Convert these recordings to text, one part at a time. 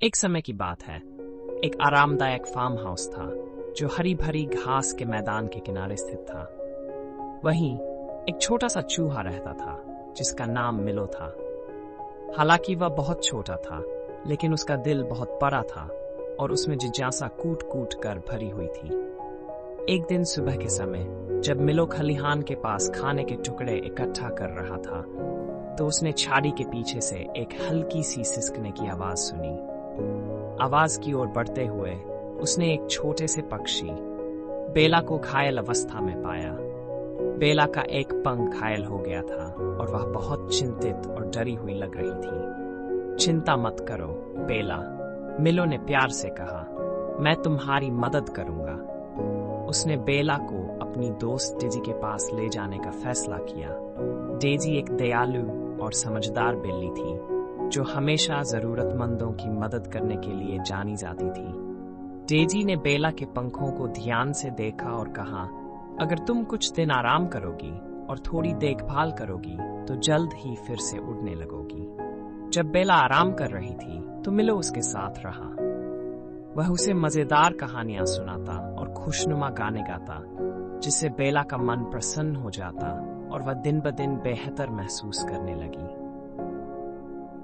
एक समय की बात है। एक आरामदायक फार्म हाउस था जो हरी भरी घास के मैदान के किनारे स्थित था। वहीं एक छोटा सा चूहा रहता था जिसका नाम मिलो था। हालांकि वह बहुत छोटा था, लेकिन उसका दिल बहुत बड़ा था और उसमें जिज्ञासा कूट कूट कर भरी हुई थी। एक दिन सुबह के समय जब मिलो खलिहान के पास खाने के टुकड़े इकट्ठा कर रहा था, तो उसने छाड़ी के पीछे से एक हल्की सी सिसकने की आवाज सुनी। आवाज की ओर बढ़ते हुए उसने एक छोटे से पक्षी बेला को घायल अवस्था में पाया। बेला का एक पंख घायल हो गया था और वह बहुत चिंतित और डरी हुई लग रही थी। चिंता मत करो बेला, मिलो ने प्यार से कहा, मैं तुम्हारी मदद करूंगा। उसने बेला को अपनी दोस्त डेजी के पास ले जाने का फैसला किया। डेजी एक दयालु और समझदार बिल्ली थी जो हमेशा जरूरतमंदों की मदद करने के लिए जानी जाती थी। डेजी ने बेला के पंखों को ध्यान से देखा और कहा, अगर तुम कुछ दिन आराम करोगी और थोड़ी देखभाल करोगी तो जल्द ही फिर से उड़ने लगोगी। जब बेला आराम कर रही थी तो मिलो उसके साथ रहा। वह उसे मजेदार कहानियां सुनाता और खुशनुमा गाने गाता, जिससे बेला का मन प्रसन्न हो जाता और वह दिन ब दिन बेहतर महसूस करने लगी।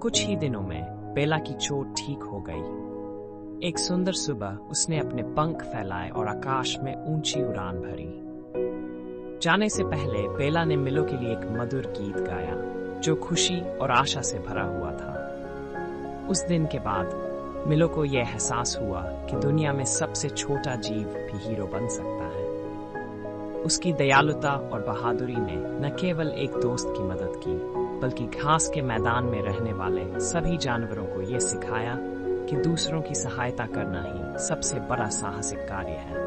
कुछ ही दिनों में बेला की चोट ठीक हो गई। एक सुंदर सुबह उसने अपने पंख फैलाए और आकाश में ऊंची उड़ान भरी। जाने से पहले बेला ने मिलो के लिए एक मधुर गीत गाया जो खुशी और आशा से भरा हुआ था। उस दिन के बाद मिलो को यह एहसास हुआ कि दुनिया में सबसे छोटा जीव भी हीरो बन सकता है। उसकी दयालुता और बहादुरी ने न केवल एक दोस्त की मदद की, बल्कि घास के मैदान में रहने वाले सभी जानवरों को यह सिखाया कि दूसरों की सहायता करना ही सबसे बड़ा साहसिक कार्य है।